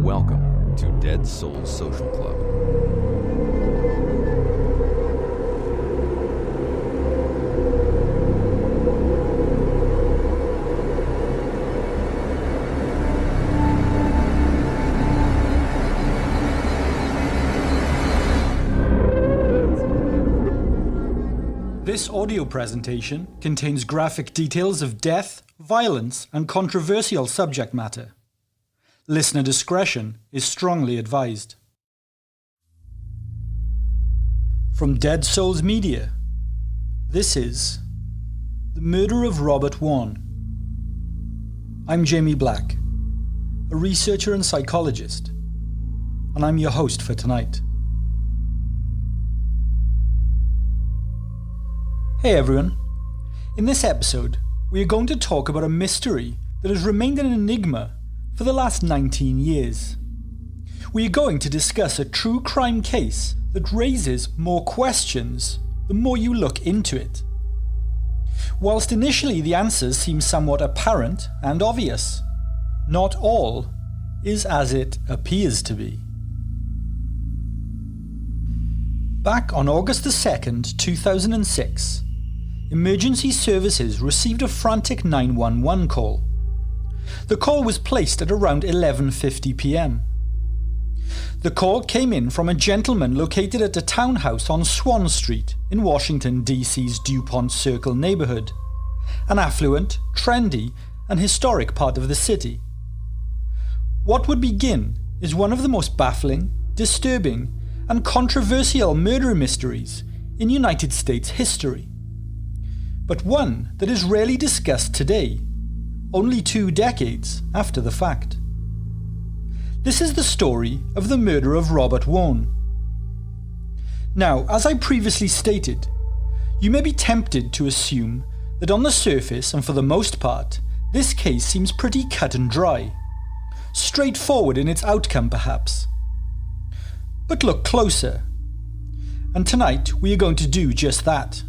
Welcome to Dead Souls Social Club. This audio presentation contains graphic details of death, violence, and controversial subject matter. Listener discretion is strongly advised. From Dead Souls Media, this is The Murder of Robert Wone. I'm Jamie Black, a researcher and psychologist, and I'm your host for tonight. Hey everyone, in this episode we are going to talk about a mystery that has remained an enigma for the last 19 years. We are going to discuss a true crime case that raises more questions the more you look into it. Whilst initially the answers seem somewhat apparent and obvious, not all is as it appears to be. Back on August the 2nd, 2006, emergency services received a frantic 911 call. The call was placed at around 11:50 p.m. The call came in from a gentleman located at a townhouse on Swan Street in Washington, D.C.'s DuPont Circle neighborhood, an affluent, trendy, and historic part of the city. What would begin is one of the most baffling, disturbing, and controversial murder mysteries in United States history. But one that is rarely discussed today, only 2 decades after the fact. This is the story of the murder of Robert Wone. Now, as I previously stated, you may be tempted to assume that on the surface and for the most part, this case seems pretty cut and dry, straightforward in its outcome perhaps. But look closer, and tonight we are going to do just that.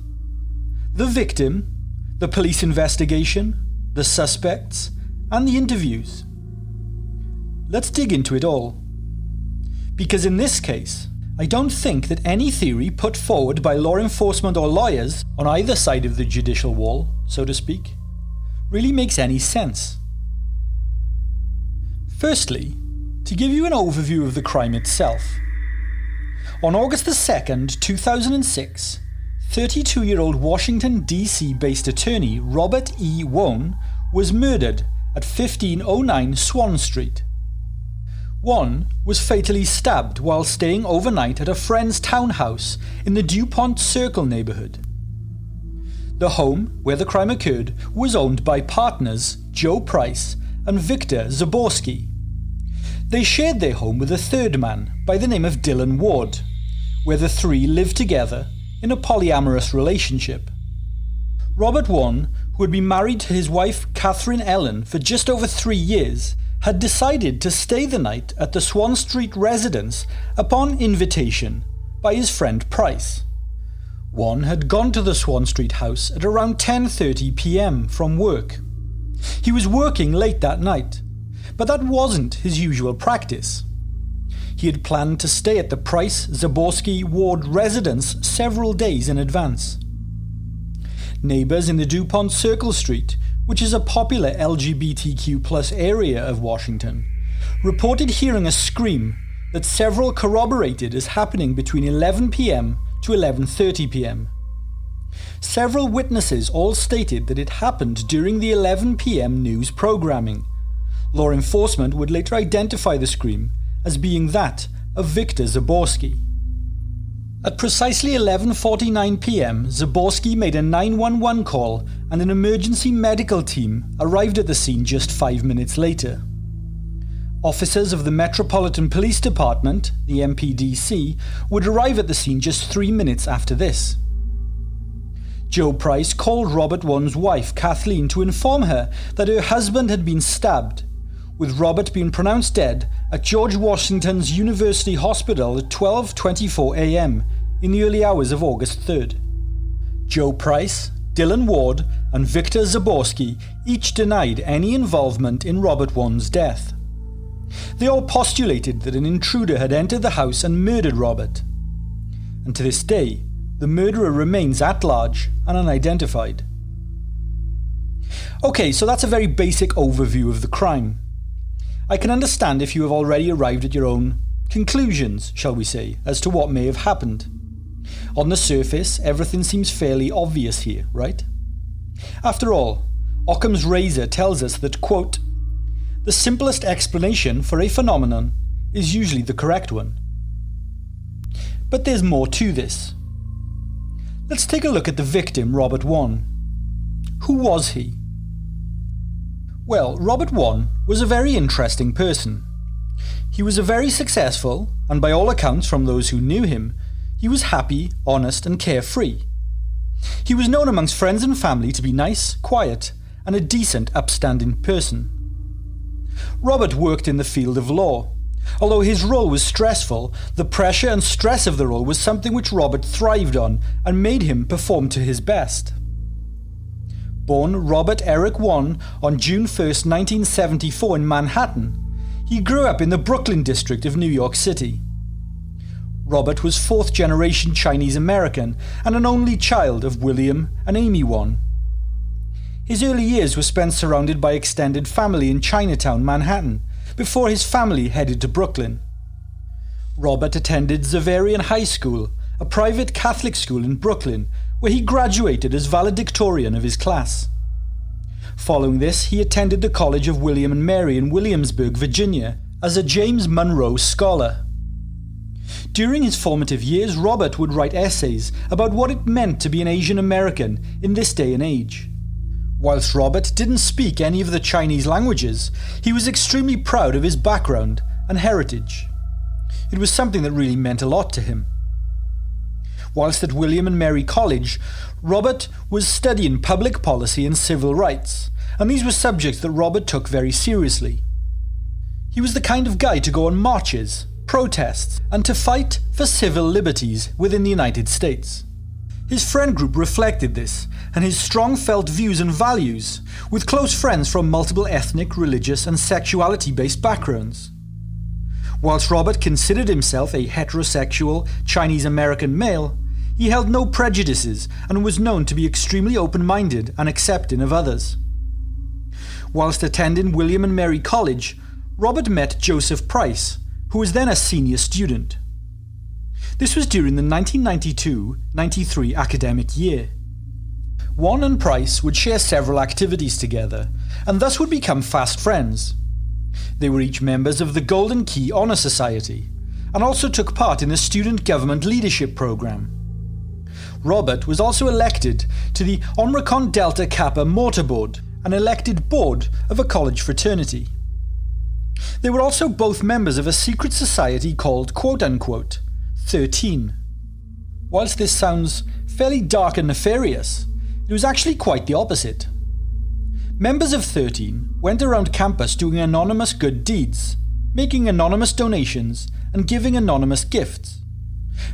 The victim, the police investigation, the suspects, and the interviews. Let's dig into it all. Because in this case, I don't think that any theory put forward by law enforcement or lawyers on either side of the judicial wall, so to speak, really makes any sense. Firstly, to give you an overview of the crime itself. On August the 2nd, 2006, 32-year-old Washington, D.C.-based attorney Robert E. Wone was murdered at 1509 Swan Street. Wone was fatally stabbed while staying overnight at a friend's townhouse in the DuPont Circle neighborhood. The home where the crime occurred was owned by partners Joe Price and Victor Zaborski. They shared their home with a third man by the name of Dylan Ward, where the three lived together in a polyamorous relationship. Robert Wone, who had been married to his wife Catherine Ellen for just over 3 years, had decided to stay the night at the Swan Street residence upon invitation by his friend Price. Wone had gone to the Swan Street house at around 10:30 p.m. from work. He was working late that night, but that wasn't his usual practice. He had planned to stay at the Price-Zaborski-Ward residence several days in advance. Neighbours in the DuPont Circle Street, which is a popular LGBTQ+ area of Washington, reported hearing a scream that several corroborated as happening between 11 p.m. to 11:30 p.m. Several witnesses all stated that it happened during the 11 p.m. news programming. Law enforcement would later identify the scream as being that of Victor Zaborski. At precisely 11:49 p.m, Zaborski made a 911 call and an emergency medical team arrived at the scene just 5 minutes later. Officers of the Metropolitan Police Department, the MPDC, would arrive at the scene just 3 minutes after this. Joe Price called Robert Wone's wife, Kathleen, to inform her that her husband had been stabbed, with Robert being pronounced dead at George Washington's University Hospital at 12:24 a.m. in the early hours of August 3rd. Joe Price, Dylan Ward, and Victor Zaborski each denied any involvement in Robert Wone's death. They all postulated that an intruder had entered the house and murdered Robert. And to this day, the murderer remains at large and unidentified. Okay, so that's a very basic overview of the crime. I can understand if you have already arrived at your own conclusions, shall we say, as to what may have happened. On the surface, everything seems fairly obvious here, right? After all, Occam's razor tells us that, quote, "The simplest explanation for a phenomenon is usually the correct one." But there's more to this. Let's take a look at the victim, Robert Wone. Who was he? Well, Robert Wone was a very interesting person. He was a very successful, and by all accounts from those who knew him, he was happy, honest and carefree. He was known amongst friends and family to be nice, quiet, and a decent, upstanding person. Robert worked in the field of law. Although his role was stressful, the pressure and stress of the role was something which Robert thrived on and made him perform to his best. Born Robert Eric Wone on June 1st, 1974 in Manhattan, he grew up in the Brooklyn district of New York City. Robert was fourth-generation Chinese American and an only child of William and Amy Wone. His early years were spent surrounded by extended family in Chinatown, Manhattan, before his family headed to Brooklyn. Robert attended Xaverian High School, a private Catholic school in Brooklyn, where he graduated as valedictorian of his class. Following this, he attended the College of William and Mary in Williamsburg, Virginia, as a James Monroe Scholar. During his formative years, Robert would write essays about what it meant to be an Asian American in this day and age. Whilst Robert didn't speak any of the Chinese languages, he was extremely proud of his background and heritage. It was something that really meant a lot to him. Whilst at William and Mary College, Robert was studying public policy and civil rights, and these were subjects that Robert took very seriously. He was the kind of guy to go on marches, protests, and to fight for civil liberties within the United States. His friend group reflected this, and his strong felt views and values, with close friends from multiple ethnic, religious, and sexuality-based backgrounds. Whilst Robert considered himself a heterosexual Chinese-American male, he held no prejudices and was known to be extremely open-minded and accepting of others. Whilst attending William and Mary College, Robert met Joseph Price, who was then a senior student. This was during the 1992-93 academic year. Wone and Price would share several activities together, and thus would become fast friends. They were each members of the Golden Key Honor Society, and also took part in the Student Government Leadership Program. Robert was also elected to the Omicron Delta Kappa Mortar Board, an elected board of a college fraternity. They were also both members of a secret society called, quote-unquote, 13. Whilst this sounds fairly dark and nefarious, it was actually quite the opposite. Members of 13 went around campus doing anonymous good deeds, making anonymous donations and giving anonymous gifts,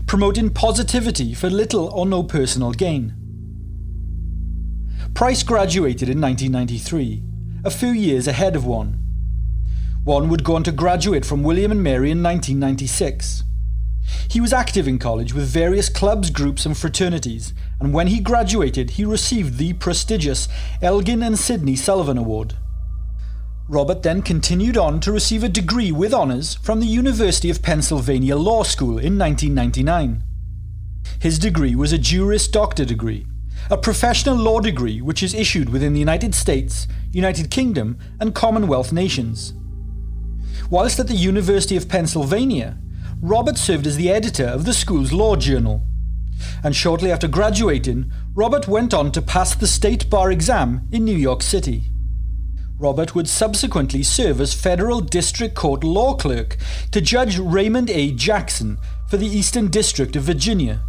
promoting positivity for little or no personal gain. Price graduated in 1993, a few years ahead of Wone. Wone would go on to graduate from William and Mary in 1996. He was active in college with various clubs, groups and fraternities, and when he graduated he received the prestigious Elgin and Sidney Sullivan Award. Robert then continued on to receive a degree with honours from the University of Pennsylvania Law School in 1999. His degree was a Juris Doctor degree, a professional law degree which is issued within the United States, United Kingdom and Commonwealth nations. Whilst at the University of Pennsylvania, Robert served as the editor of the school's law journal. And shortly after graduating, Robert went on to pass the state bar exam in New York City. Robert would subsequently serve as Federal District Court law clerk to Judge Raymond A. Jackson for the Eastern District of Virginia.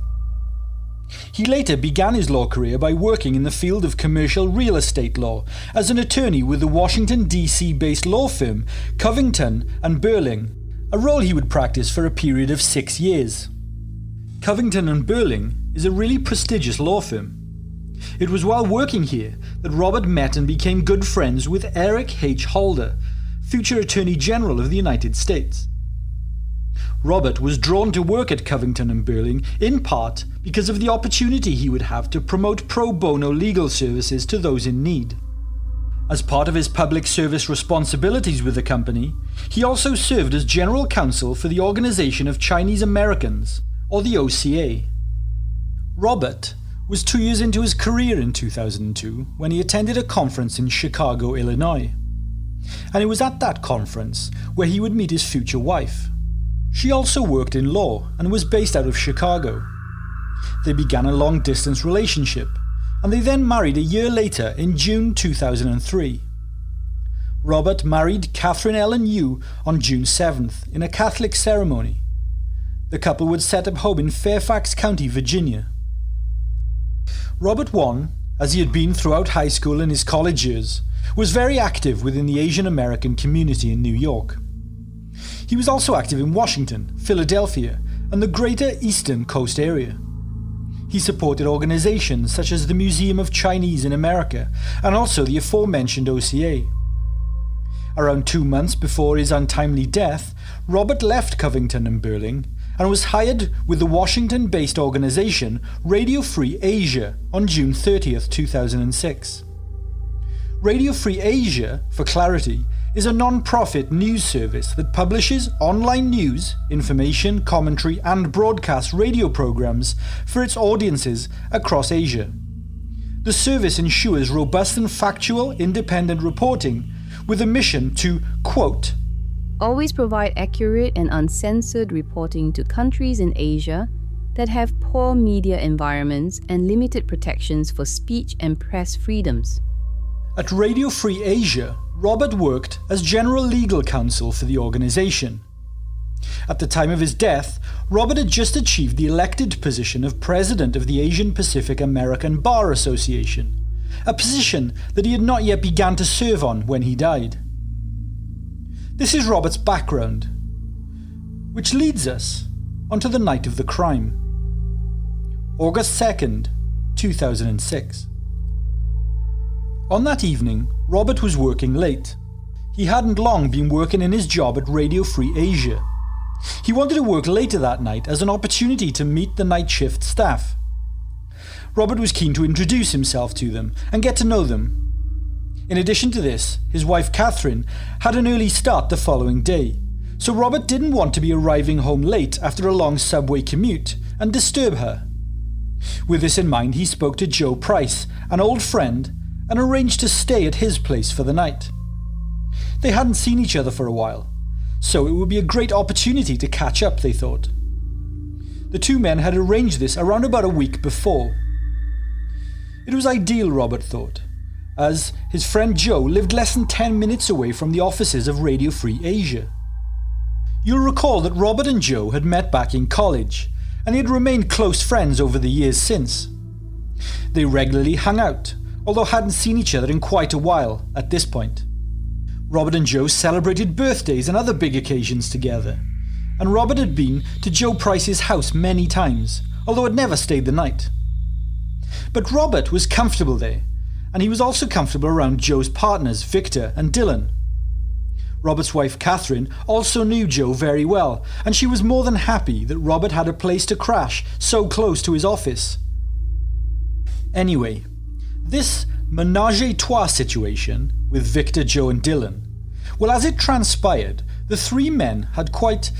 He later began his law career by working in the field of commercial real estate law as an attorney with the Washington, D.C.-based law firm Covington and Burling, a role he would practice for a period of 6 years. Covington and Burling is a really prestigious law firm. It was while working here that Robert met and became good friends with Eric H. Holder, future Attorney General of the United States. Robert was drawn to work at Covington and Burling in part because of the opportunity he would have to promote pro bono legal services to those in need. As part of his public service responsibilities with the company, he also served as general counsel for the Organization of Chinese Americans, or the OCA. Robert was 2 years into his career in 2002 when he attended a conference in Chicago, Illinois. And it was at that conference where he would meet his future wife. She also worked in law and was based out of Chicago. They began a long-distance relationship, and they then married a year later in June 2003. Robert married Catherine Ellen Yu on June 7th in a Catholic ceremony. The couple would set up home in Fairfax County, Virginia. Robert Wone, as he had been throughout high school and his college years, was very active within the Asian American community in New York. He was also active in Washington, Philadelphia, and the greater Eastern Coast area. He supported organizations such as the Museum of Chinese in America and also the aforementioned OCA. Around 2 months before his untimely death, Robert left Covington and Burling and was hired with the Washington-based organization Radio Free Asia on June 30th, 2006. Radio Free Asia, for clarity, is a non-profit news service that publishes online news, information, commentary and broadcast radio programs for its audiences across Asia. The service ensures robust and factual independent reporting with a mission to, quote, always provide accurate and uncensored reporting to countries in Asia that have poor media environments and limited protections for speech and press freedoms. At Radio Free Asia, Robert worked as general legal counsel for the organization. At the time of his death, Robert had just achieved the elected position of president of the Asian Pacific American Bar Association, a position that he had not yet begun to serve on when he died. This is Robert's background, which leads us onto the night of the crime. August 2nd, 2006. On that evening, Robert was working late. He hadn't long been working in his job at Radio Free Asia. He wanted to work later that night as an opportunity to meet the night shift staff. Robert was keen to introduce himself to them and get to know them. In addition to this, his wife Catherine had an early start the following day, so Robert didn't want to be arriving home late after a long subway commute and disturb her. With this in mind, he spoke to Joe Price, an old friend, and arranged to stay at his place for the night. They hadn't seen each other for a while, so it would be a great opportunity to catch up, they thought. The two men had arranged this around about a week before. It was ideal, Robert thought, as his friend Joe lived less than 10 minutes away from the offices of Radio Free Asia. You'll recall that Robert and Joe had met back in college, and they had remained close friends over the years since. They regularly hung out, although hadn't seen each other in quite a while at this point. Robert and Joe celebrated birthdays and other big occasions together, and Robert had been to Joe Price's house many times, although had never stayed the night. But Robert was comfortable there, and he was also comfortable around Joe's partners, Victor and Dylan. Robert's wife, Catherine, also knew Joe very well, and she was more than happy that Robert had a place to crash so close to his office. Anyway, this ménage à trois situation with Victor, Joe and Dylan, well, as it transpired, the three men had quite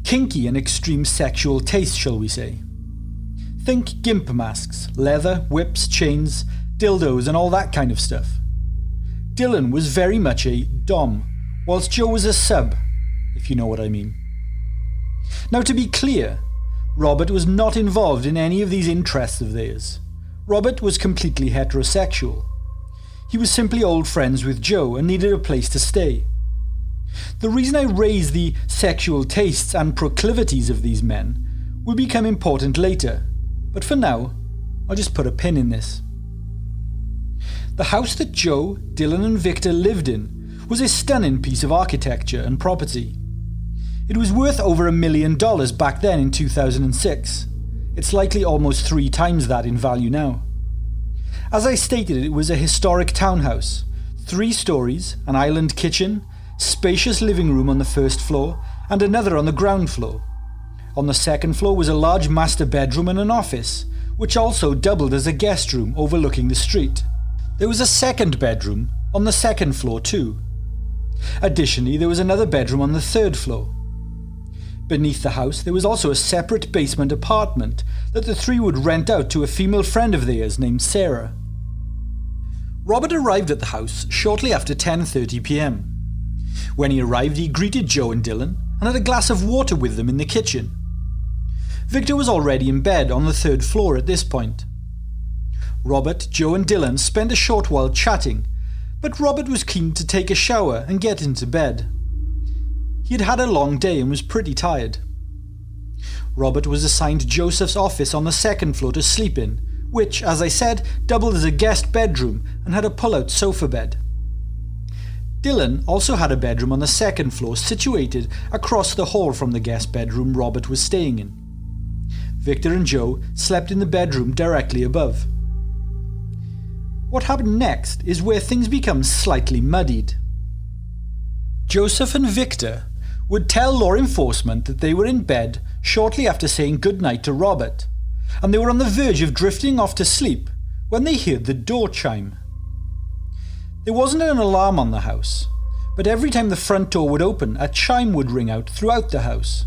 kinky and extreme sexual tastes, shall we say. Think gimp masks, leather, whips, chains, dildos and all that kind of stuff. Dylan was very much a dom, whilst Joe was a sub, if you know what I mean. Now, to be clear, Robert was not involved in any of these interests of theirs. Robert was completely heterosexual. He was simply old friends with Joe and needed a place to stay. The reason I raise the sexual tastes and proclivities of these men will become important later, but for now, I'll just put a pin in this. The house that Joe, Dylan and Victor lived in was a stunning piece of architecture and property. It was worth over $1 million back then in 2006. It's likely almost 3 times that in value now. As I stated, it was a historic townhouse, 3 stories, an island kitchen, spacious living room on the first floor and another on the ground floor. On the second floor was a large master bedroom and an office, which also doubled as a guest room overlooking the street. There was a second bedroom on the second floor too. Additionally, there was another bedroom on the third floor. Beneath the house, there was also a separate basement apartment that the three would rent out to a female friend of theirs named Sarah. Robert arrived at the house shortly after 10:30 p.m. When he arrived, he greeted Joe and Dylan and had a glass of water with them in the kitchen. Victor was already in bed on the third floor at this point. Robert, Joe and Dylan spent a short while chatting, but Robert was keen to take a shower and get into bed. He had had a long day and was pretty tired. Robert was assigned Joseph's office on the second floor to sleep in, which, as I said, doubled as a guest bedroom and had a pull-out sofa bed. Dylan also had a bedroom on the second floor situated across the hall from the guest bedroom Robert was staying in. Victor and Joe slept in the bedroom directly above. What happened next is where things become slightly muddied. Joseph and Victor would tell law enforcement that they were in bed shortly after saying goodnight to Robert, and they were on the verge of drifting off to sleep when they heard the door chime. There wasn't an alarm on the house, but every time the front door would open, a chime would ring out throughout the house.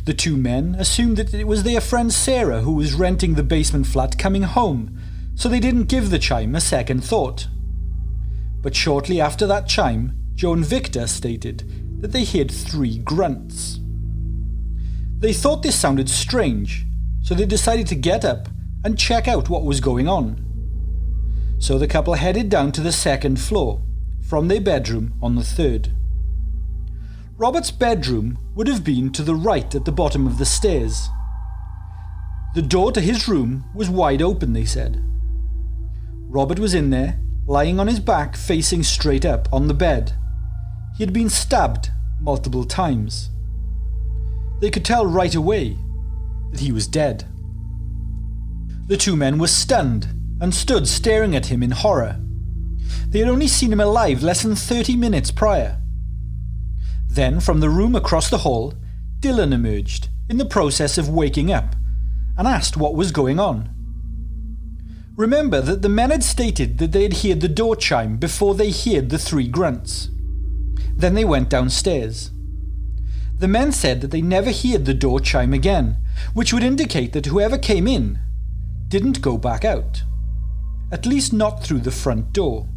The two men assumed that it was their friend Sarah who was renting the basement flat coming home, so they didn't give the chime a second thought. But shortly after that chime, Joe and Victor stated that they heard 3 grunts. They thought this sounded strange, so they decided to get up and check out what was going on. So the couple headed down to the second floor, from their bedroom on the third. Robert's bedroom would have been to the right at the bottom of the stairs. The door to his room was wide open, they said. Robert was in there, lying on his back facing straight up on the bed. He had been stabbed multiple times. They could tell right away that he was dead. The two men were stunned and stood staring at him in horror. They had only seen him alive less than 30 minutes prior. Then, from the room across the hall, Dylan emerged, in the process of waking up, and asked what was going on. Remember that the men had stated that they had heard the door chime before they heard the 3 grunts. Then they went downstairs. The men said that they never heard the door chime again, which would indicate that whoever came in didn't go back out. At least not through the front door.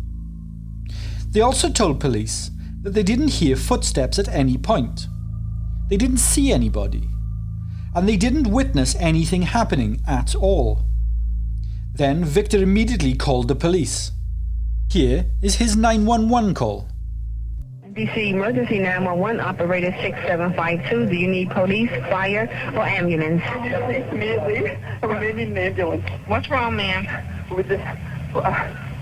They also told police that they didn't hear footsteps at any point. They didn't see anybody. And they didn't witness anything happening at all. Then Victor immediately called the police. Here is his 911 call. DC Emergency 911 Operator 6752. Do you need police, fire, or ambulance? Immediately. We need an ambulance. What's wrong, ma'am?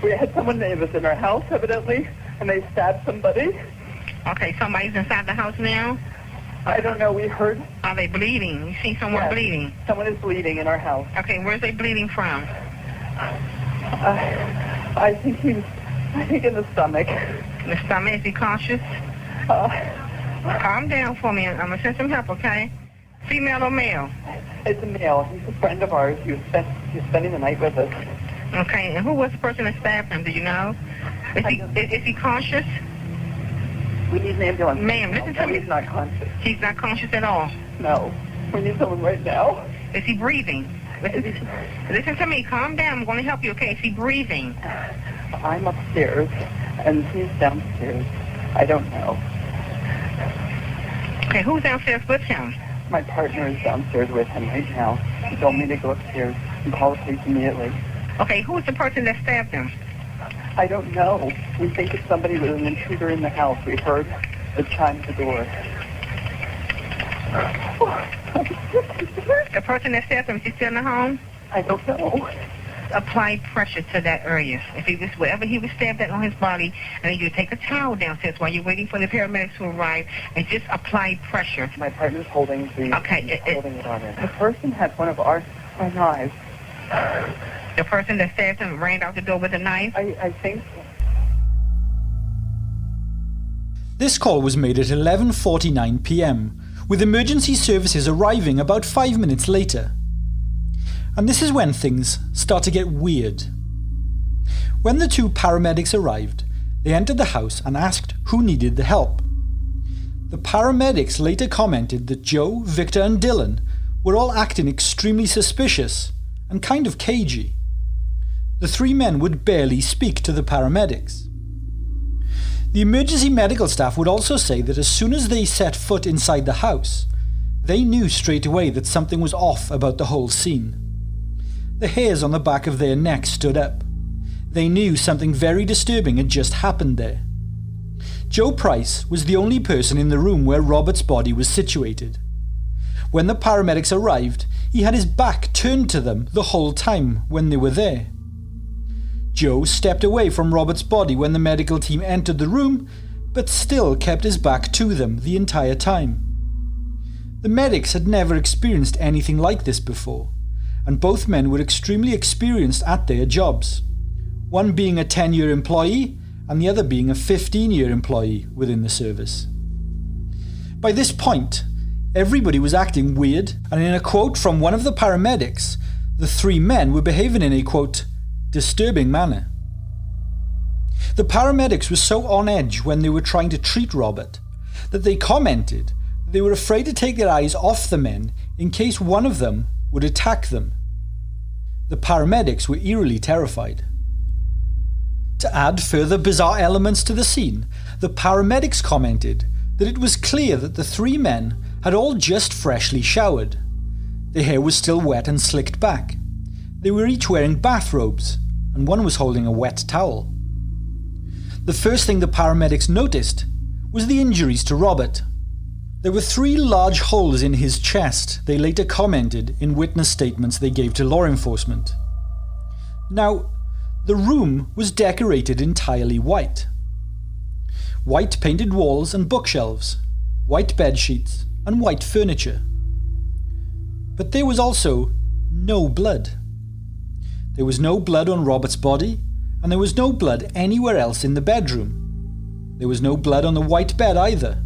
We had someone name us in our house, evidently, and they stabbed somebody. Okay, somebody's inside the house now? I don't know. We heard. Are they bleeding? You see someone Yes. bleeding? Someone is bleeding in our house. Okay, where's they bleeding from? I think in the stomach. In the stomach? Is he conscious? Calm down for me. I'm going to send some help, okay? Female or male? It's a male. He's a friend of ours. He's spending the night with us. Okay, and who was the person that stabbed him? Do you know? Is he conscious? We need an ambulance. Ma'am, listen to No, me. he's not conscious. He's not conscious at all. No. We need someone right now. Is he breathing? Listen to me. Calm down. I'm going to help you, okay? Is he breathing? I'm upstairs, and he's downstairs. I don't know. Okay, who's downstairs with him? My partner is downstairs with him right now. He told me to go upstairs and call the police immediately. Okay, who's the person that stabbed him? I don't know. We think it's somebody with an intruder in the house. We heard the chime at the door. The person that stabbed him, is he still in the home? I don't know. Apply pressure to that area. If he was wherever he was stabbed at on his body, and then you take a towel downstairs while you're waiting for the paramedics to arrive, and just apply pressure. My partner's holding Okay, holding it on it. The person had one of our knives. The person that stabbed him ran out the door with a knife? I think. This call was made at 11:49 p.m, with emergency services arriving about 5 minutes later. And this is when things start to get weird. When the two paramedics arrived, they entered the house and asked who needed the help. The paramedics later commented that Joe, Victor and Dylan were all acting extremely suspicious and kind of cagey. The three men would barely speak to the paramedics. The emergency medical staff would also say that as soon as they set foot inside the house, they knew straight away that something was off about the whole scene. The hairs on the back of their necks stood up. They knew something very disturbing had just happened there. Joe Price was the only person in the room where Robert's body was situated. When the paramedics arrived, he had his back turned to them the whole time when they were there. Joe stepped away from Robert's body when the medical team entered the room, but still kept his back to them the entire time. The medics had never experienced anything like this before, and both men were extremely experienced at their jobs, one being a 10-year employee and the other being a 15-year employee within the service. By this point, everybody was acting weird, and in a quote from one of the paramedics, the three men were behaving in a, quote, disturbing manner. The paramedics were so on edge when they were trying to treat Robert that they commented that they were afraid to take their eyes off the men in case one of them would attack them. The paramedics were eerily terrified. To add further bizarre elements to the scene, the paramedics commented that it was clear that the three men had all just freshly showered. Their hair was still wet and slicked back. They were each wearing bathrobes, and one was holding a wet towel. The first thing the paramedics noticed was the injuries to Robert. There were 3 large holes in his chest, they later commented in witness statements they gave to law enforcement. Now, the room was decorated entirely white. White painted walls and bookshelves, white bed sheets, and white furniture. But there was also no blood. There was no blood on Robert's body, and there was no blood anywhere else in the bedroom. There was no blood on the white bed either.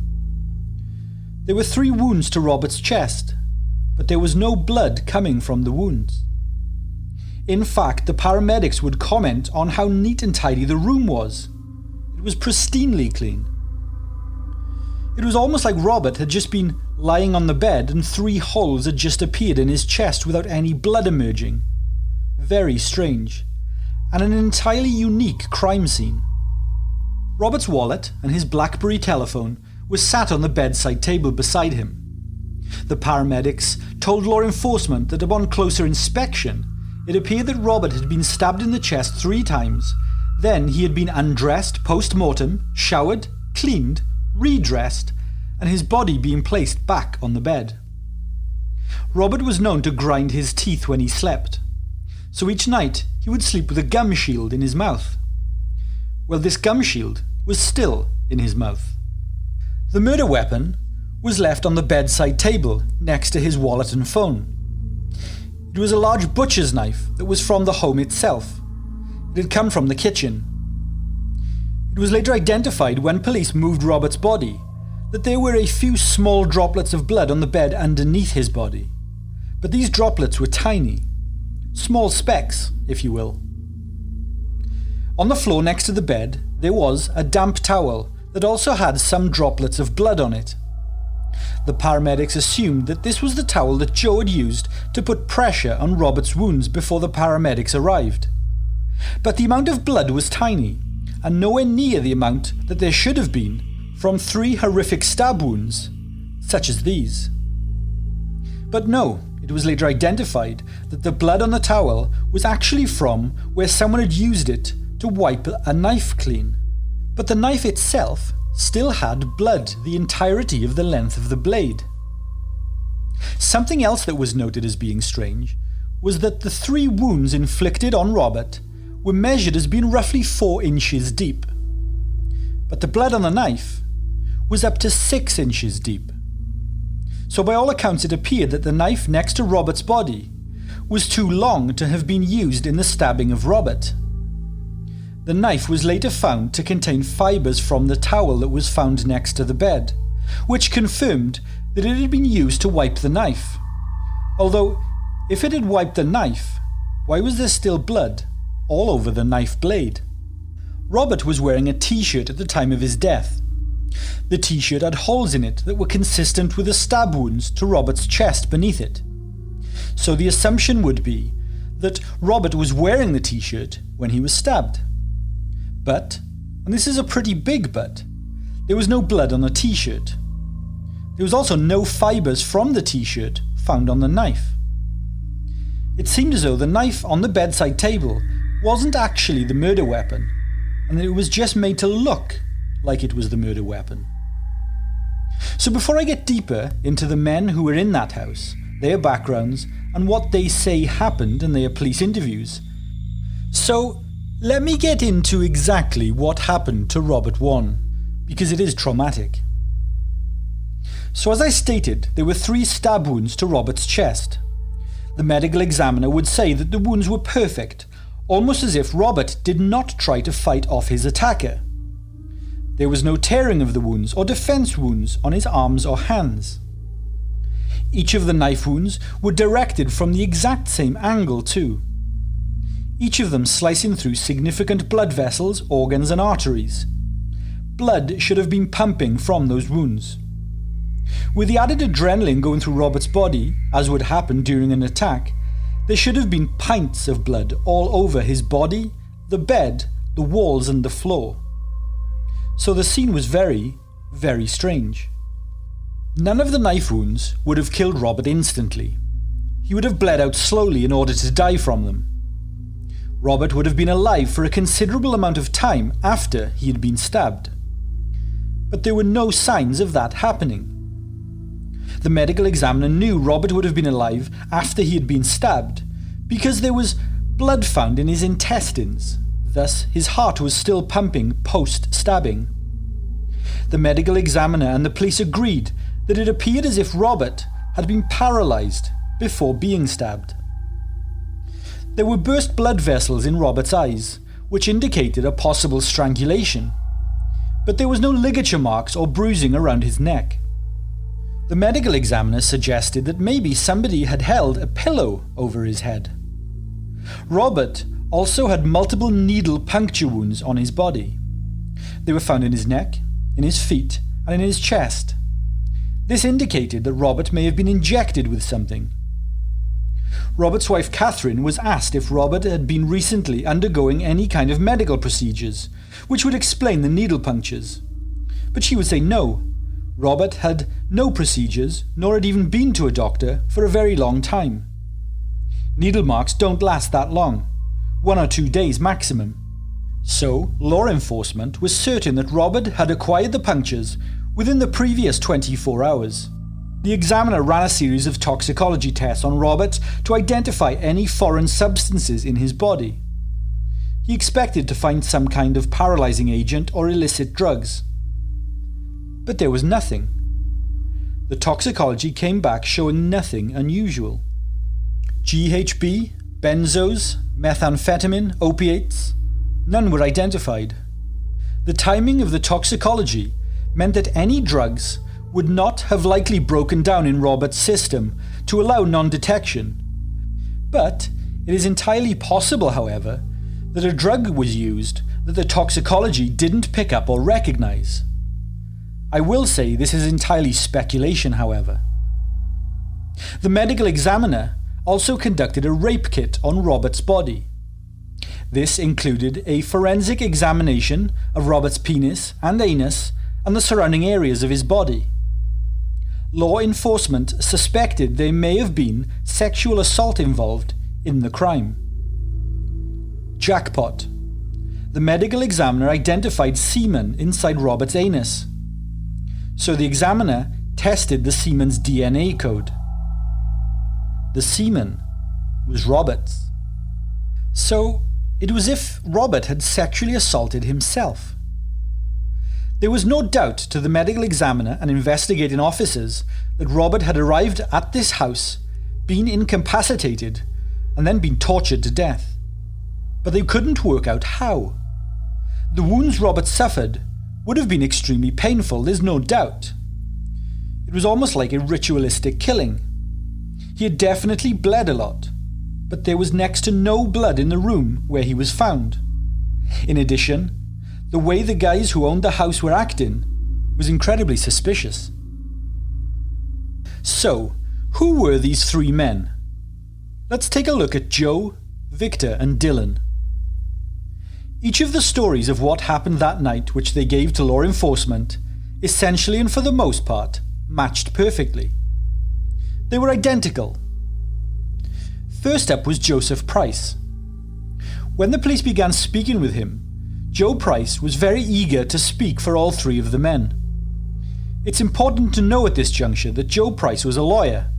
There were 3 wounds to Robert's chest, but there was no blood coming from the wounds. In fact, the paramedics would comment on how neat and tidy the room was. It was pristinely clean. It was almost like Robert had just been lying on the bed and 3 holes had just appeared in his chest without any blood emerging. Very strange, and an entirely unique crime scene. Robert's wallet and his BlackBerry telephone were sat on the bedside table beside him. The paramedics told law enforcement that upon closer inspection, it appeared that Robert had been stabbed in the chest 3 times, then he had been undressed post-mortem, showered, cleaned, redressed, and his body being placed back on the bed. Robert was known to grind his teeth when he slept, so each night he would sleep with a gum shield in his mouth. Well, this gum shield was still in his mouth. The murder weapon was left on the bedside table next to his wallet and phone. It was a large butcher's knife that was from the home itself. It had come from the kitchen. It was later identified when police moved Robert's body that there were a few small droplets of blood on the bed underneath his body, but these droplets were tiny. Small specks, if you will. On the floor next to the bed, there was a damp towel that also had some droplets of blood on it. The paramedics assumed that this was the towel that Joe had used to put pressure on Robert's wounds before the paramedics arrived. But the amount of blood was tiny, and nowhere near the amount that there should have been from 3 horrific stab wounds, such as these. But no, it was later identified that the blood on the towel was actually from where someone had used it to wipe a knife clean. But the knife itself still had blood the entirety of the length of the blade. Something else that was noted as being strange was that the 3 wounds inflicted on Robert were measured as being roughly 4 inches deep. But the blood on the knife was up to 6 inches deep. So by all accounts it appeared that the knife next to Robert's body was too long to have been used in the stabbing of Robert. The knife was later found to contain fibres from the towel that was found next to the bed, which confirmed that it had been used to wipe the knife. Although, if it had wiped the knife, why was there still blood all over the knife blade? Robert was wearing a t-shirt at the time of his death. The t-shirt had holes in it that were consistent with the stab wounds to Robert's chest beneath it. So the assumption would be that Robert was wearing the t-shirt when he was stabbed. But, and this is a pretty big but, there was no blood on the t-shirt. There was also no fibres from the t-shirt found on the knife. It seemed as though the knife on the bedside table wasn't actually the murder weapon, and that it was just made to look like it was the murder weapon. So before I get deeper into the men who were in that house, their backgrounds, and what they say happened in their police interviews, so let me get into exactly what happened to Robert Wone, because it is traumatic. So as I stated, there were 3 stab wounds to Robert's chest. The medical examiner would say that the wounds were perfect, almost as if Robert did not try to fight off his attacker. There was no tearing of the wounds or defense wounds on his arms or hands. Each of the knife wounds were directed from the exact same angle too, each of them slicing through significant blood vessels, organs and arteries. Blood should have been pumping from those wounds. With the added adrenaline going through Robert's body, as would happen during an attack, there should have been pints of blood all over his body, the bed, the walls and the floor. So the scene was very, very strange. None of the knife wounds would have killed Robert instantly. He would have bled out slowly in order to die from them. Robert would have been alive for a considerable amount of time after he had been stabbed. But there were no signs of that happening. The medical examiner knew Robert would have been alive after he had been stabbed because there was blood found in his intestines, thus his heart was still pumping post-stabbing. The medical examiner and the police agreed that it appeared as if Robert had been paralysed before being stabbed. There were burst blood vessels in Robert's eyes, which indicated a possible strangulation, but there was no ligature marks or bruising around his neck. The medical examiner suggested that maybe somebody had held a pillow over his head. Robert also had multiple needle puncture wounds on his body. They were found in his neck, in his feet, and in his chest. This indicated that Robert may have been injected with something. Robert's wife Catherine was asked if Robert had been recently undergoing any kind of medical procedures, which would explain the needle punctures. But she would say no. Robert had no procedures, nor had even been to a doctor for a very long time. Needle marks don't last that long, 1 or 2 days maximum. So, law enforcement was certain that Robert had acquired the punctures within the previous 24 hours. The examiner ran a series of toxicology tests on Robert to identify any foreign substances in his body. He expected to find some kind of paralyzing agent or illicit drugs. But there was nothing. The toxicology came back showing nothing unusual. GHB, benzos, methamphetamine, opiates, none were identified. The timing of the toxicology meant that any drugs would not have likely broken down in Robert's system to allow non-detection. But it is entirely possible, however, that a drug was used that the toxicology didn't pick up or recognize. I will say this is entirely speculation, however. The medical examiner also conducted a rape kit on Robert's body. This included a forensic examination of Robert's penis and anus and the surrounding areas of his body. Law enforcement suspected there may have been sexual assault involved in the crime. Jackpot. The medical examiner identified semen inside Robert's anus. So the examiner tested the semen's DNA code. The semen was Robert's. So it was as if Robert had sexually assaulted himself. There was no doubt to the medical examiner and investigating officers that Robert had arrived at this house, been incapacitated, and then been tortured to death. But they couldn't work out how. The wounds Robert suffered would have been extremely painful, there's no doubt. It was almost like a ritualistic killing. He had definitely bled a lot, but there was next to no blood in the room where he was found. In addition, the way the guys who owned the house were acting was incredibly suspicious. So, who were these three men? Let's take a look at Joe, Victor, and Dylan. Each of the stories of what happened that night which they gave to law enforcement, essentially and for the most part, matched perfectly. They were identical. First up was Joseph Price. When the police began speaking with him, Joe Price was very eager to speak for all three of the men. It's important to know at this juncture that Joe Price was a lawyer,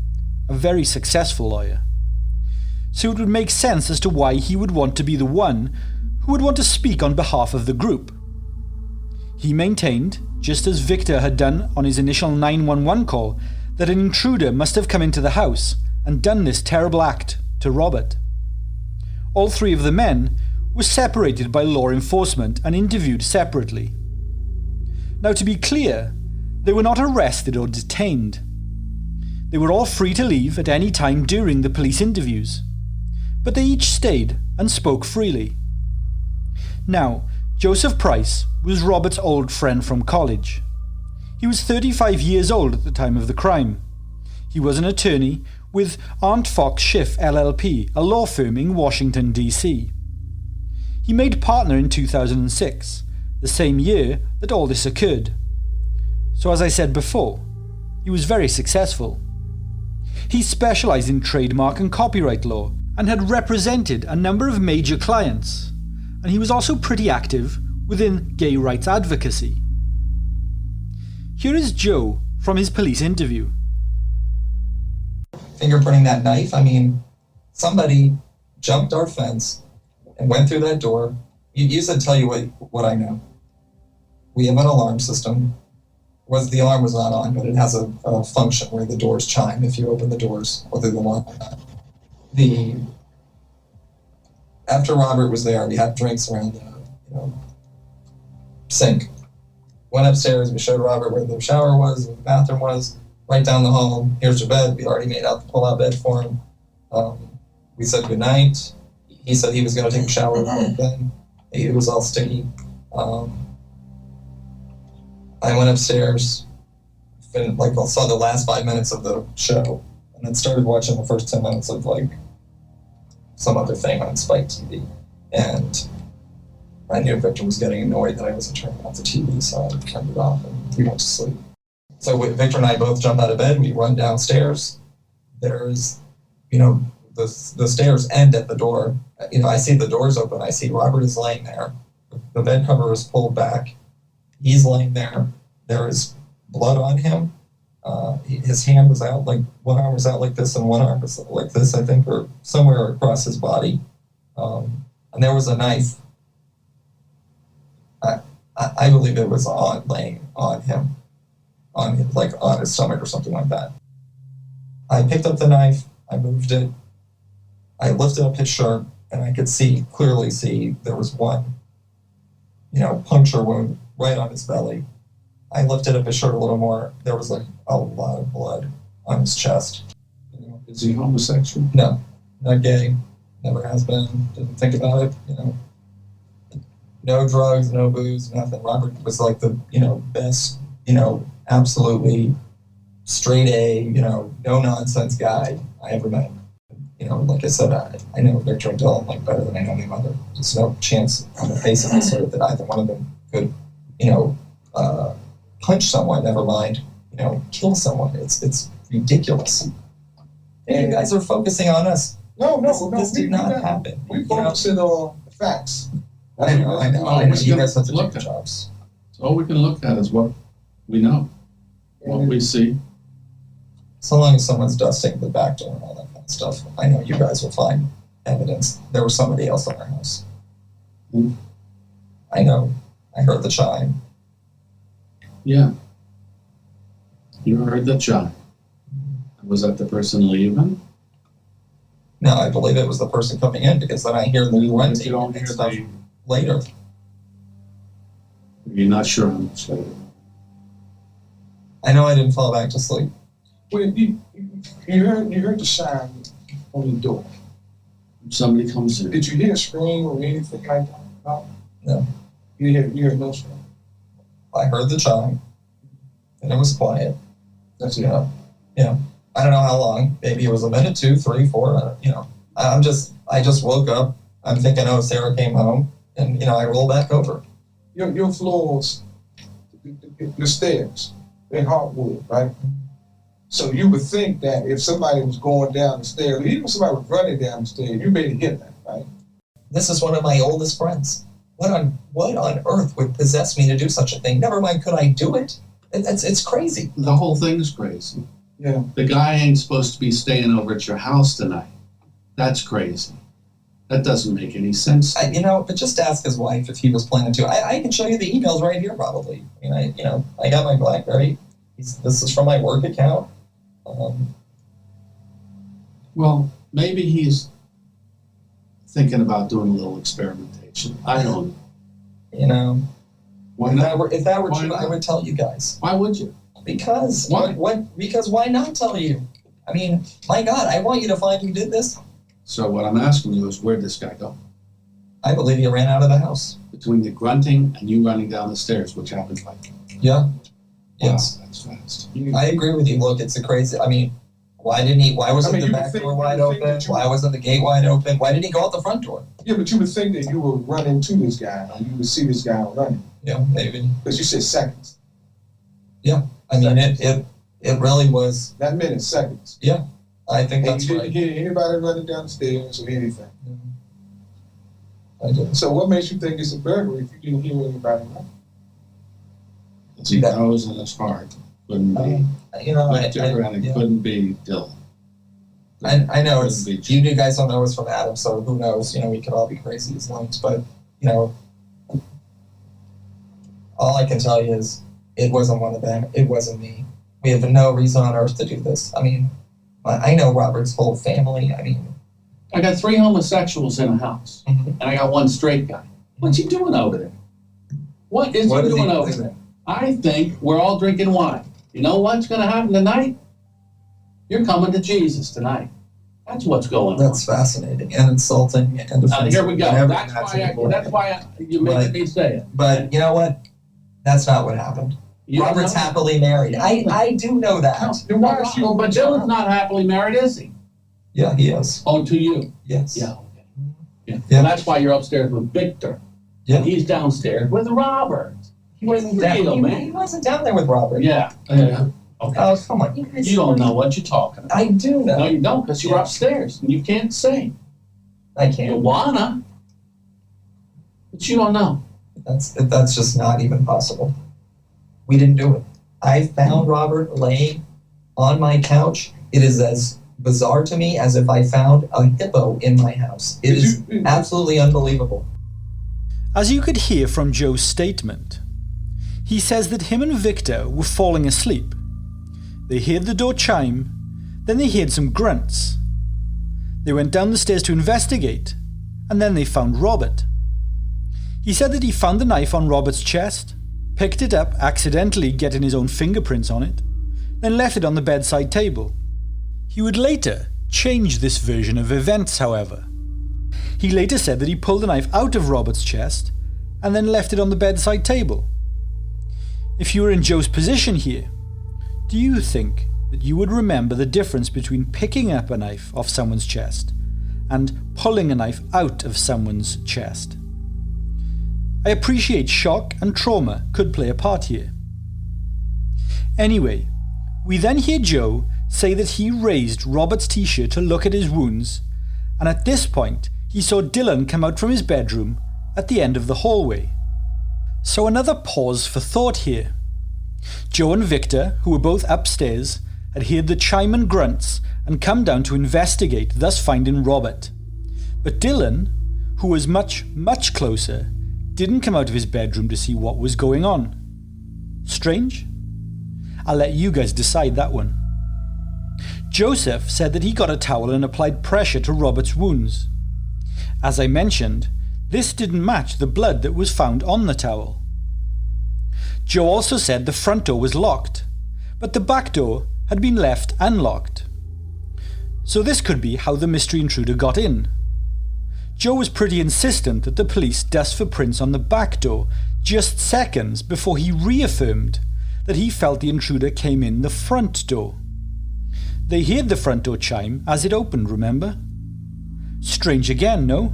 a very successful lawyer. So it would make sense as to why he would want to be the one who would want to speak on behalf of the group. He maintained, just as Victor had done on his initial 911 call, that an intruder must have come into the house and done this terrible act to Robert. All three of the men were separated by law enforcement and interviewed separately. Now, to be clear, they were not arrested or detained. They were all free to leave at any time during the police interviews, but they each stayed and spoke freely. Now, Joseph Price was Robert's old friend from college. He was 35 years old at the time of the crime. He was an attorney with Arndt Fox Schiff LLP, a law firm in Washington, D.C. He made partner in 2006, the same year that all this occurred. So as I said before, he was very successful. He specialized in trademark and copyright law and had represented a number of major clients, and he was also pretty active within gay rights advocacy. Here is Joe from his police interview. Fingerprinting that knife, I mean, somebody jumped our fence and went through that door. You said, tell you what I know. We have an alarm system. The alarm was not on, but it has a function where the doors chime if you open the doors, whether the alarm or not. After Robert was there, we had drinks around the sink. Went upstairs, we showed Robert where the shower was, where the bathroom was, right down the hall. Here's your bed. We already made out the pull-out bed for him. We said goodnight. He said he was going to take a shower right then. It was all sticky. I went upstairs, saw the last 5 minutes of the show, and then started watching the first 10 minutes of some other thing on Spike TV. And I knew Victor was getting annoyed that I wasn't turning off the TV, so I turned it off and we went to sleep. So Victor and I both jump out of bed, we run downstairs. There's, the stairs end at the door. I see the doors open, I see Robert is laying there. The bed cover is pulled back. He's laying there. There is blood on him. His hand was out, one arm was out like this and one arm was like this, I think, or somewhere across his body. And there was a knife. I believe it was laying on him, on his stomach or something like that. I picked up the knife, I moved it, I lifted up his shirt, and I could clearly see there was one, puncture wound right on his belly. I lifted up his shirt a little more. There was a lot of blood on his chest. Is he homosexual? No, not gay. Never has been. Didn't think about it. No drugs, no booze, nothing. Robert was the best, absolutely straight A, no nonsense guy I ever met. Like I said, I know Victor and Dylan better than I know my mother. There's no chance on the face of this earth that either one of them could, punch someone, never mind, kill someone. It's ridiculous. And you guys are focusing on us. No, This did not happen. We focusing on facts. I know. You guys have to do your jobs. So all we can look at is what we know, what we see. So long as someone's dusting the back door and all that kind of stuff, I know you guys will find evidence. There was somebody else in our house. Mm. I know. I heard the chime. Yeah. You heard the chime. Was that the person leaving? No, I believe it was the person coming in, because then I hear the grunting You don't and hear stuff the... later. You're not sure how much later. I know I didn't fall back to sleep. Well, you heard the chime on the door. Somebody comes in. Did you hear a scream or anything like that? No. No. You heard no scream. I heard the chime, and it was quiet. That's You know, I don't know how long. Maybe it was a minute, 2, 3, 4. I just woke up. I'm thinking, oh, Sarah came home, and I roll back over. Your floors, the stairs, they're hardwood, right? So you would think that if somebody was going down the stairs, even if somebody was running down the stairs, you made it hit that, right? This is one of my oldest friends. What on earth would possess me to do such a thing? Never mind, could I do it? It's crazy. The whole thing's crazy. Yeah. The guy ain't supposed to be staying over at your house tonight. That's crazy. That doesn't make any sense. But just ask his wife if he was planning to. I can show you the emails right here, probably. I got my BlackBerry. This is from my work account. Well, maybe he's thinking about doing a little experimentation. I don't know. Why not? If that were Why true, not? I would tell you guys. Why would you? Because Why? Because why not tell you? I mean, my God, I want you to find who did this. So what I'm asking you is, where'd this guy go? I believe he ran out of the house. Between the grunting and you running down the stairs, which happened like, Yeah. wow, Yes. that's fast. I agree with you. Look, it's a crazy. I mean, why wasn't the back door wide open? Why wasn't the gate wide open? Why didn't he go out the front door? Yeah, but you would think that you would run into this guy, or you would see this guy running. Yeah, maybe. Because you said seconds. I mean, it really was. Not minutes, seconds. I think And that's you didn't right. hear anybody running down the stairs or anything. I did. So what makes you think it's a burglary if you didn't hear anybody running? It's he knows in his heart. Couldn't be Victor, and it couldn't be Dylan. I know it's Couldn't be you guys don't know it's from Adam, so who knows? We could all be crazy as lunch, but all I can tell you is it wasn't one of them. It wasn't me. We have no reason on earth to do this. I mean, I know Robert's whole family. I mean, I got 3 homosexuals in a house, Mhm. and I got 1 straight guy. What's he doing over there? What is he doing over there? I think we're all drinking wine. You know what's going to happen tonight? You're coming to Jesus tonight. That's what's going on. that's fascinating and insulting and offensive. Here we go. and That's why you're making me say it. But you know what? That's not what happened. You don't Robert's know? happily married. I do know that. Then why is she Well, but Dylan's not happily married, is he? Yeah, he is. Oh, to you. Yes. Yeah. Okay. Yeah. Yeah. And that's why you're upstairs with Victor. Yeah. And he's downstairs with Robert. He wasn't real, He man. wasn't down there with Robert. Yeah. Okay. Oh, come on. You guys You don't know what you're talking about. I do know. No, you don't, because you're upstairs and you can't sing. I You can't. wanna, but you don't know. That's just not even possible. We didn't do it. I found Robert laying on my couch. It is as bizarre to me as if I found a hippo in my house. It is absolutely unbelievable. As you could hear from Joe's statement, he says that him and Victor were falling asleep. They heard the door chime, then they heard some grunts. They went down the stairs to investigate, and then they found Robert. He said that he found the knife on Robert's chest, picked it up, accidentally getting his own fingerprints on it, then left it on the bedside table. He would later change this version of events, however. He later said that he pulled the knife out of Robert's chest and then left it on the bedside table. If you were in Joe's position here, do you think that you would remember the difference between picking up a knife off someone's chest and pulling a knife out of someone's chest? I appreciate shock and trauma could play a part here. Anyway, we then hear Joe say that he raised Robert's t-shirt to look at his wounds, and at this point he saw Dylan come out from his bedroom at the end of the hallway. So another pause for thought here. Joe and Victor, who were both upstairs, had heard the chime and grunts and come down to investigate, thus finding Robert. But Dylan, who was much, much closer, didn't come out of his bedroom to see what was going on. Strange? I'll let you guys decide that one. Joseph said that he got a towel and applied pressure to Robert's wounds. As I mentioned, this didn't match the blood that was found on the towel. Joe also said the front door was locked, but the back door had been left unlocked. So this could be how the mystery intruder got in. Joe was pretty insistent that the police dust for prints on the back door just seconds before he reaffirmed that he felt the intruder came in the front door. They heard the front door chime as it opened, remember? Strange again, no?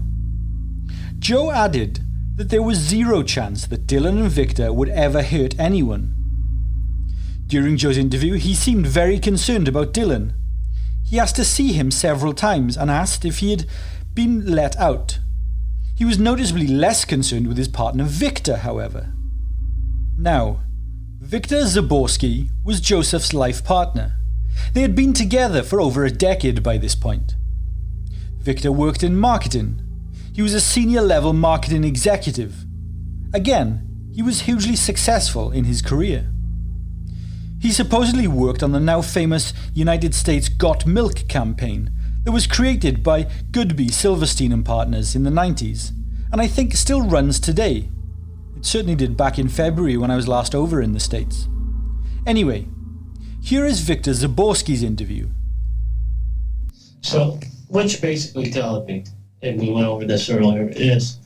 Joe added that there was zero chance that Dylan and Victor would ever hurt anyone. During Joe's interview, he seemed very concerned about Dylan. He asked to see him several times and asked if he had been let out. He was noticeably less concerned with his partner Victor, however. Now, Victor Zaborski was Joseph's life partner. They had been together for over a decade by this point. Victor worked in marketing. He was a senior level marketing executive. Again, he was hugely successful in his career. He supposedly worked on the now famous United States Got Milk campaign that was created by Goodby, Silverstein and Partners in the 90s, and I think still runs today. It certainly did back in February when I was last over in the States. Anyway, here is Victor Zaborski's interview. So, what you're basically telling me, and we went over this earlier, is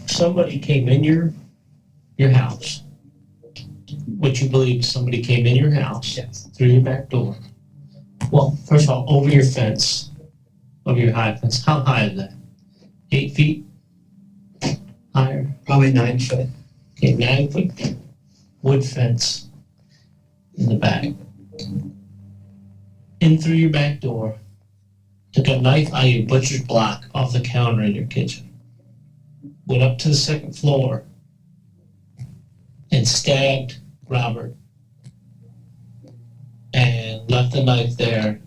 somebody came in your house. What you believe somebody came in your house, yes, through your back door. Well, first of all, over your fence, over your high fence. How high is that? 8 feet? Higher? Probably 9 foot. Okay, 9 foot wood fence in the back. In through your back door, took a knife out of your butcher's block off the counter in your kitchen, went up to the second floor and stabbed Robert and left the knife there,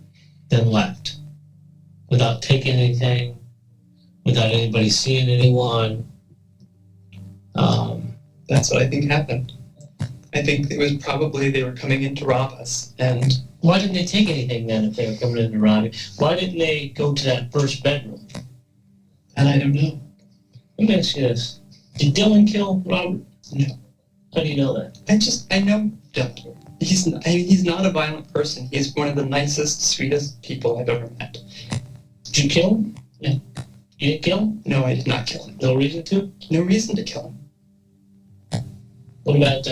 then left without taking anything, without anybody seeing anyone. That's what I think happened. I think it was probably they were coming in to rob us, and why didn't they take anything then if they were coming in to rob you? Why didn't they go to that first bedroom? and I don't know. Let me ask you this. Did Dylan kill Robert? No. How do you know that? I know Dylan. He's not a violent person. He's one of the nicest, sweetest people I've ever met. Did you kill him? Yeah. You didn't kill him? No, I did not kill him. No reason to? No reason to kill him. What about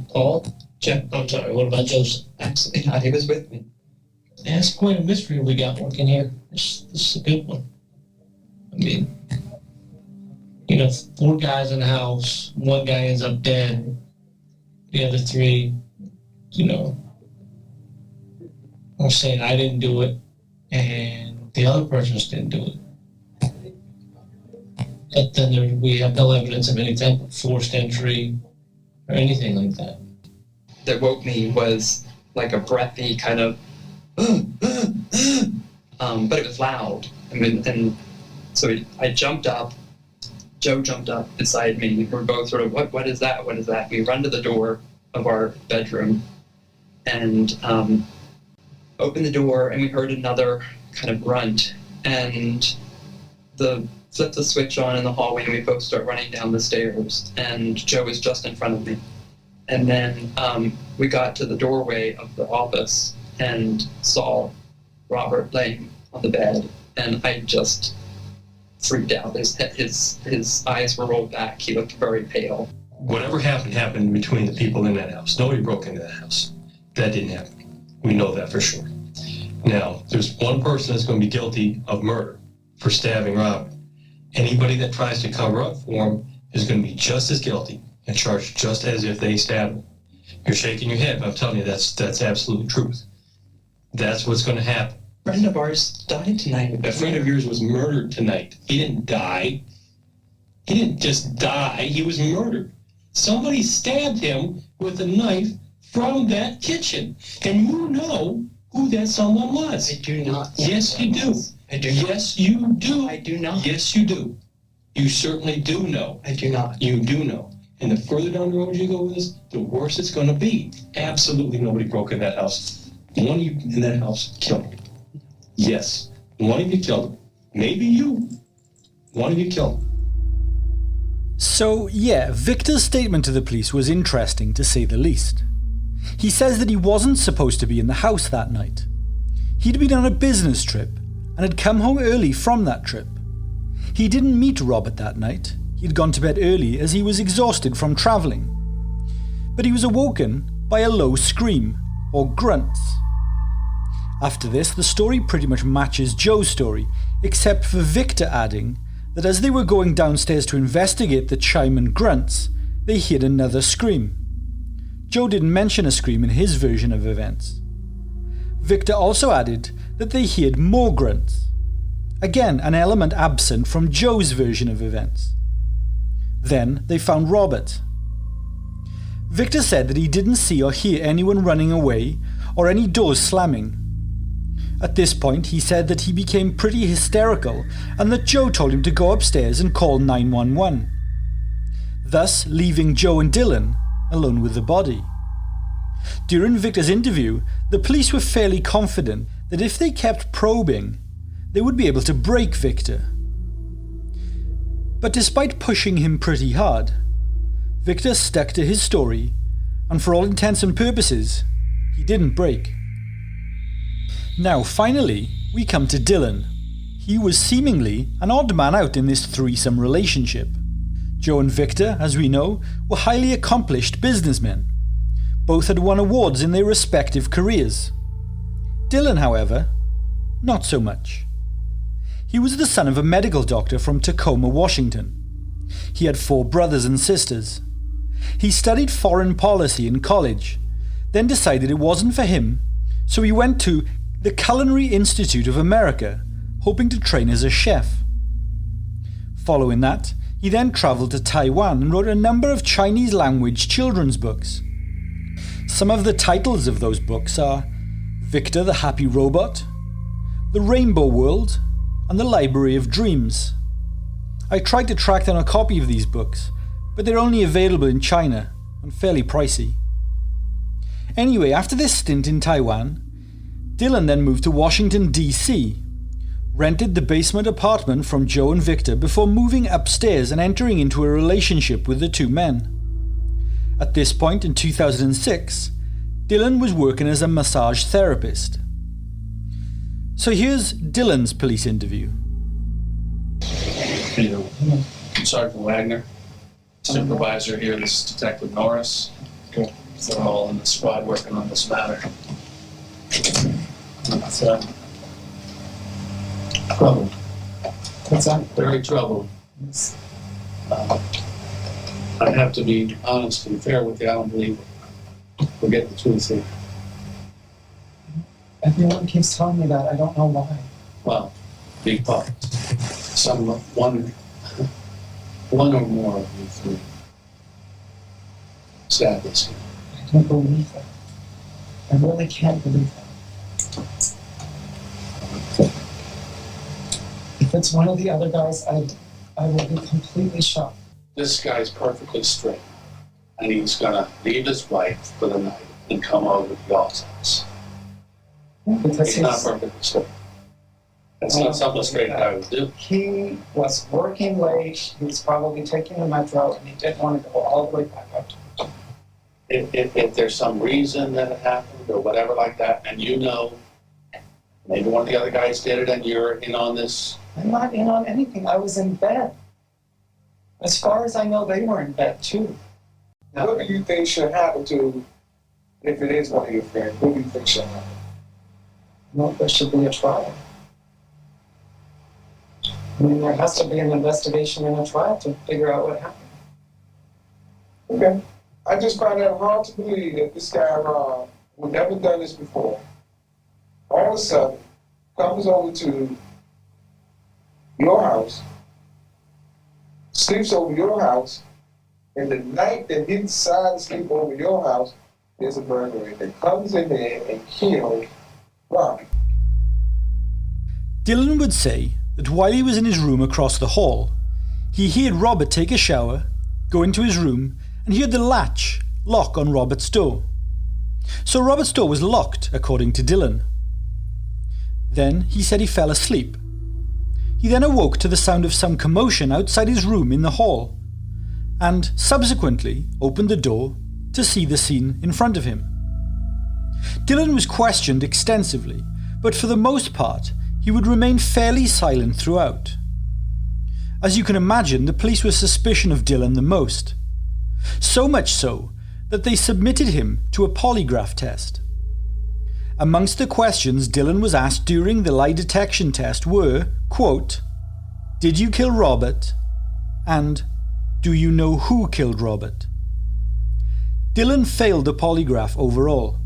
Paul? Joe. I'm sorry, what about Joseph? Absolutely not. He was with me. That's quite a mystery we got working here. This is a good one. I mean, 4 guys in the house, 1 guy ends up dead, the other 3, I'm saying I didn't do it, and the other person didn't do it. But then we have no evidence of any type of forced entry or anything like that. That woke me was like a breathy kind of, but it was loud. And so I jumped up. Joe jumped up beside me. We were both sort of, what is that? What is that? We run to the door of our bedroom and opened the door, and we heard another kind of grunt. And flipped the switch on in the hallway, and we both start running down the stairs. And Joe was just in front of me. And then we got to the doorway of the office and saw Robert laying on the bed, and I just freaked out. His eyes were rolled back. He looked very pale. Whatever happened between the people in that house. Nobody broke into that house. That didn't happen. We know that for sure. Now, there's one person that's going to be guilty of murder for stabbing Robert. Anybody that tries to cover up for him is going to be just as guilty and charged just as if they stabbed him. You're shaking your head, but I'm telling you that's absolute truth. That's what's going to happen. A friend of ours died tonight. A friend of yours was murdered tonight. He didn't die. He didn't just die. He was murdered. Somebody stabbed him with a knife from that kitchen. And you know who that someone was. I do not. Yes, you do. I do not. Yes, you do. I do not. Yes, you do. You certainly do know. I do not. You do know. And the further down the road you go with this, the worse it's going to be. Absolutely nobody broke in that house. One of you in that house killed him. Yes, one of you killed him. Maybe you. One of you killed him. So, yeah, Victor's statement to the police was interesting to say the least. He says that he wasn't supposed to be in the house that night. He'd been on a business trip and had come home early from that trip. He didn't meet Robert that night. He'd gone to bed early as he was exhausted from travelling. But he was awoken by a low scream, or grunts. After this, the story pretty much matches Joe's story, except for Victor adding that as they were going downstairs to investigate the chime and grunts, they heard another scream. Joe didn't mention a scream in his version of events. Victor also added that they heard more grunts. Again, an element absent from Joe's version of events. Then they found Robert. Victor said that he didn't see or hear anyone running away or any doors slamming. At this point, he said that he became pretty hysterical and that Joe told him to go upstairs and call 911, thus leaving Joe and Dylan alone with the body. During Victor's interview, the police were fairly confident that if they kept probing, they would be able to break Victor. But despite pushing him pretty hard, Victor stuck to his story, and for all intents and purposes, he didn't break. Now, finally, we come to Dylan. He was seemingly an odd man out in this threesome relationship. Joe and Victor, as we know, were highly accomplished businessmen. Both had won awards in their respective careers. Dylan, however, not so much. He was the son of a medical doctor from Tacoma, Washington. He had 4 brothers and sisters. He studied foreign policy in college, then decided it wasn't for him, so he went to the Culinary Institute of America, hoping to train as a chef. Following that, he then travelled to Taiwan and wrote a number of Chinese language children's books. Some of the titles of those books are Victor the Happy Robot, The Rainbow World, and The Library of Dreams. I tried to track down a copy of these books, but they're only available in China and fairly pricey. Anyway, after this stint in Taiwan, Dylan then moved to Washington, D.C., rented the basement apartment from Joe and Victor before moving upstairs and entering into a relationship with the 2 men. At this point in 2006, Dylan was working as a massage therapist. So here's Dylan's police interview. Sergeant Wagner, supervisor here. This is Detective Norris. We're all in the squad working on this matter. It's trouble. What's that? Very trouble. I have to be honest and fair with you. I don't believe we'll get the truth here. Everyone keeps telling me that. I don't know why. Well, big part. One or more of you 3. Sadness. I don't believe that. I really can't believe that. If it's one of the other guys, I will be completely shocked. This guy's perfectly straight, and he's gonna leave his wife for the night and come over to y'all's house. Because He's not perfectly straight. That's not something a straight guy would do. He was working late. He was probably taking the metro, and he didn't want to go all the way back up to the top. If there's some reason that it happened or whatever like that, and you know, maybe one of the other guys did it and you're in on this. I'm not in on anything. I was in bed. As far as I know, they were in bed too. Now, what do you think should happen to, if it is one of your friends, what do you think should happen? Well, there should be a trial. I mean, there has to be an investigation and a trial to figure out what happened. Okay. I just find it hard to believe that this guy, Ron, who never done this before, all of a sudden comes over to your house, sleeps over your house, and the night that he decides to sleep over your house, there's a burglary that comes in there and kills Ron. Dylan would say that while he was in his room across the hall, he heard Robert take a shower, go into his room, and heard the latch lock on Robert's door. So Robert's door was locked, according to Dylan. Then he said he fell asleep. He then awoke to the sound of some commotion outside his room in the hall, and subsequently opened the door to see the scene in front of him. Dylan was questioned extensively, but for the most part, he would remain fairly silent throughout. As you can imagine, the police were suspicious of Dylan the most. So much so that they submitted him to a polygraph test. Amongst the questions Dylan was asked during the lie detection test were, quote, "Did you kill Robert?" and "Do you know who killed Robert?" Dylan failed the polygraph overall,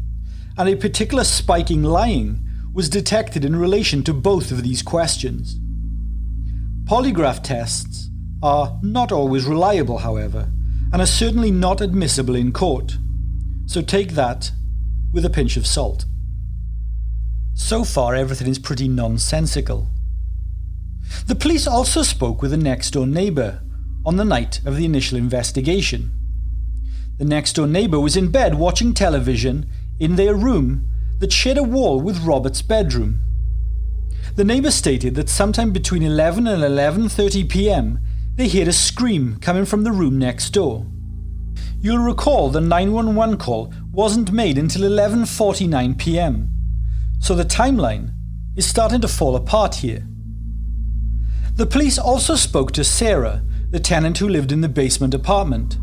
and a particular spike in lying was detected in relation to both of these questions. Polygraph tests are not always reliable, however, and are certainly not admissible in court, so take that with a pinch of salt. So far, everything is pretty nonsensical. The police also spoke with a next-door neighbour on the night of the initial investigation. The next-door neighbour was in bed watching television in their room that shared a wall with Robert's bedroom. The neighbour stated that sometime between 11 and 11:30 p.m. they heard a scream coming from the room next door. You'll recall the 911 call wasn't made until 11:49 p.m, so the timeline is starting to fall apart here. The police also spoke to Sarah, the tenant who lived in the basement apartment,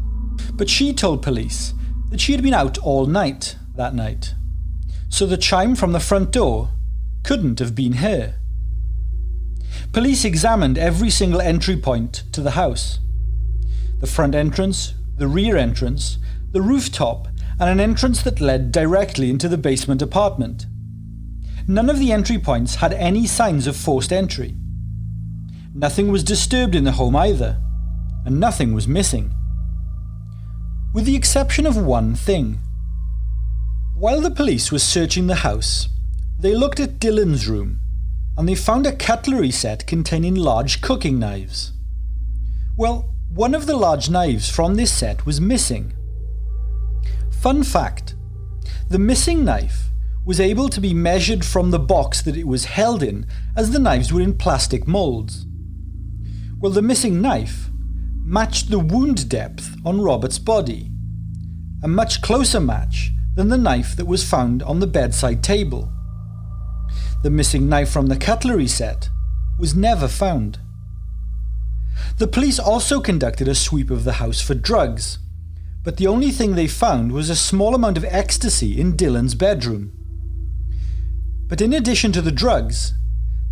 but she told police that she had been out all night that night, so the chime from the front door couldn't have been her. Police examined every single entry point to the house. The front entrance, the rear entrance, the rooftop, and an entrance that led directly into the basement apartment. None of the entry points had any signs of forced entry. Nothing was disturbed in the home either, and nothing was missing. With the exception of one thing. While the police were searching the house, they looked at Dylan's room, and they found a cutlery set containing large cooking knives. Well, one of the large knives from this set was missing. Fun fact, the missing knife was able to be measured from the box that it was held in, as the knives were in plastic moulds. Well, the missing knife matched the wound depth on Robert's body, a much closer match than the knife that was found on the bedside table. The missing knife from the cutlery set was never found. The police also conducted a sweep of the house for drugs, but the only thing they found was a small amount of ecstasy in Dylan's bedroom. But in addition to the drugs,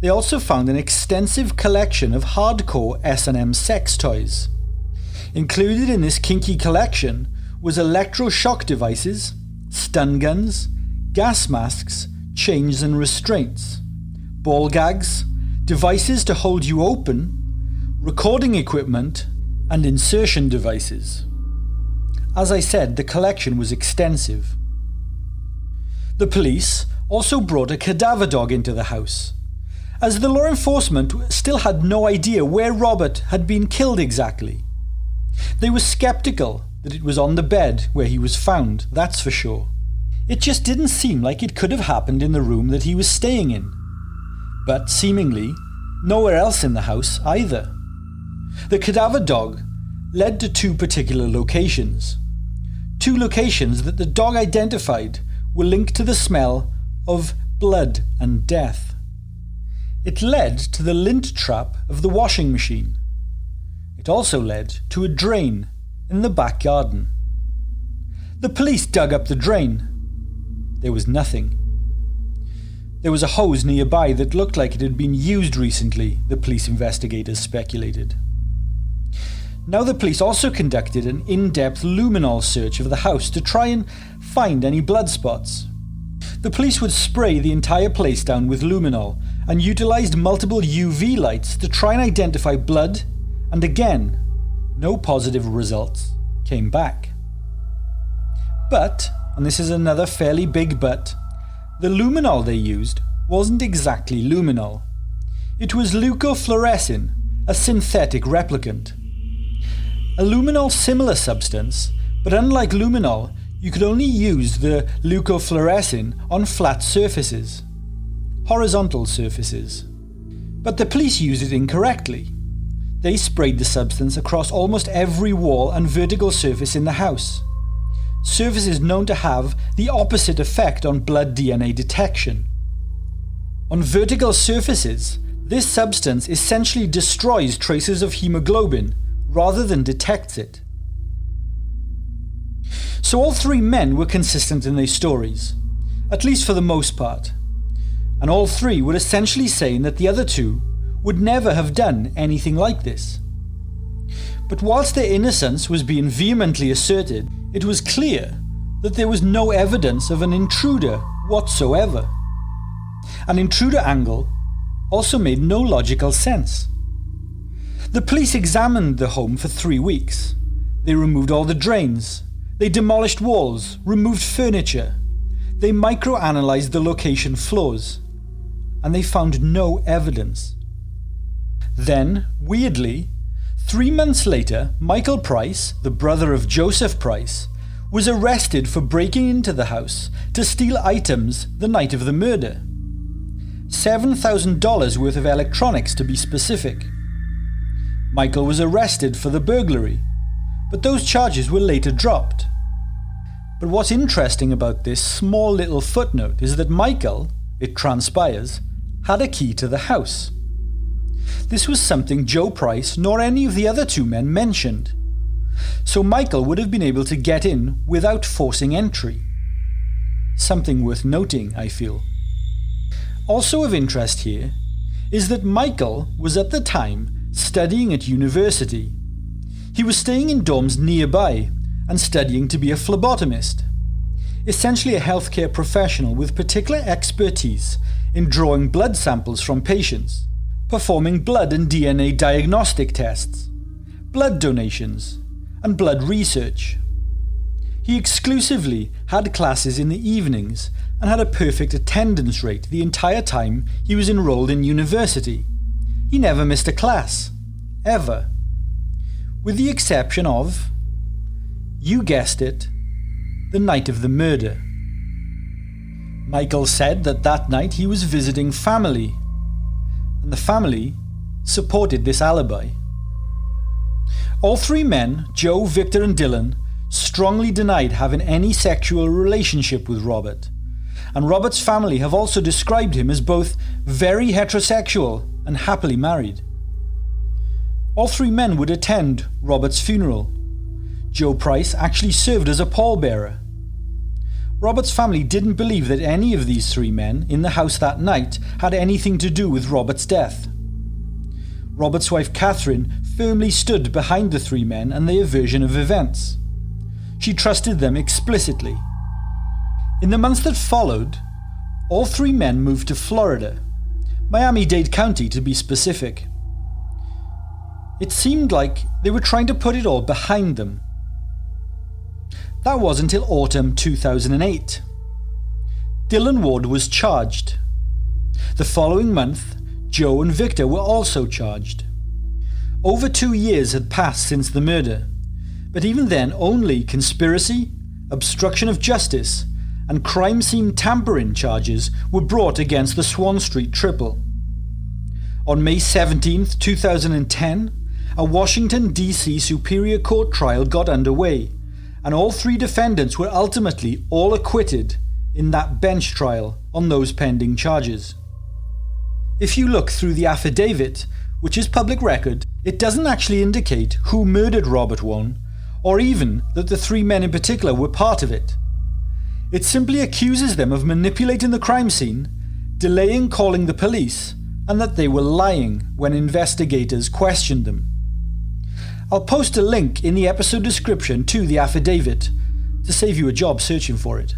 they also found an extensive collection of hardcore S&M sex toys. Included in this kinky collection was electroshock devices, stun guns, gas masks, chains and restraints, ball gags, devices to hold you open, recording equipment, and insertion devices. As I said, the collection was extensive. The police also brought a cadaver dog into the house, as the law enforcement still had no idea where Robert had been killed exactly. They were skeptical that it was on the bed where he was found, that's for sure. It just didn't seem like it could have happened in the room that he was staying in, but seemingly nowhere else in the house either. The cadaver dog led to two particular locations. Two locations that the dog identified were linked to the smell of blood and death. It led to the lint trap of the washing machine. It also led to a drain in the back garden. The police dug up the drain. There was nothing. There was a hose nearby that looked like it had been used recently, the police investigators speculated. Now the police also conducted an in-depth luminol search of the house to try and find any blood spots. The police would spray the entire place down with luminol and utilised multiple UV lights to try and identify blood, and again, no positive results came back. But, and this is another fairly big but, the luminol they used wasn't exactly luminol. It was leucofluorescin, a synthetic replicant. A luminol similar substance, but unlike luminol, you could only use the leucofluorescin on flat surfaces, horizontal surfaces. But the police used it incorrectly. They sprayed the substance across almost every wall and vertical surface in the house. Surfaces known to have the opposite effect on blood DNA detection. On vertical surfaces, this substance essentially destroys traces of hemoglobin rather than detects it. So all three men were consistent in their stories, at least for the most part, and all three were essentially saying that the other two would never have done anything like this. But whilst their innocence was being vehemently asserted, it was clear that there was no evidence of an intruder whatsoever. An intruder angle also made no logical sense. The police examined the home for 3 weeks. They removed all the drains. They demolished walls, removed furniture. They microanalyzed the location floors, and they found no evidence. Then, weirdly, 3 months later, Michael Price, the brother of Joseph Price, was arrested for breaking into the house to steal items the night of the murder. $7,000 worth of electronics to be specific. Michael was arrested for the burglary, but those charges were later dropped. But what's interesting about this small little footnote is that Michael, it transpires, had a key to the house. This was something Joe Price nor any of the other 2 men mentioned. So Michael would have been able to get in without forcing entry. Something worth noting, I feel. Also of interest here is that Michael was at the time studying at university. He was staying in dorms nearby and studying to be a phlebotomist, essentially a healthcare professional with particular expertise in drawing blood samples from patients, performing blood and DNA diagnostic tests, blood donations, and blood research. He exclusively had classes in the evenings and had a perfect attendance rate the entire time he was enrolled in university. He never missed a class, ever. With the exception of, you guessed it, the night of the murder. Michael said that that night he was visiting family, and the family supported this alibi. All 3 men, Joe, Victor and Dylan, strongly denied having any sexual relationship with Robert, and Robert's family have also described him as both very heterosexual and happily married. All 3 men would attend Robert's funeral. Joe Price actually served as a pallbearer. Robert's family didn't believe that any of these 3 men in the house that night had anything to do with Robert's death. Robert's wife Catherine firmly stood behind the 3 men and their version of events. She trusted them explicitly. In the months that followed, all 3 men moved to Florida, Miami-Dade County to be specific. It seemed like they were trying to put it all behind them. That was until autumn 2008. Dylan Ward was charged. The following month, Joe and Victor were also charged. Over 2 years had passed since the murder, but even then only conspiracy, obstruction of justice, and crime scene tampering charges were brought against the Swan Street triple. On May 17, 2010, a Washington, D.C. Superior Court trial got underway, and all 3 defendants were ultimately all acquitted in that bench trial on those pending charges. If you look through the affidavit, which is public record, it doesn't actually indicate who murdered Robert Wone, or even that the 3 men in particular were part of it. It simply accuses them of manipulating the crime scene, delaying calling the police, and that they were lying when investigators questioned them. I'll post a link in the episode description to the affidavit to save you a job searching for it.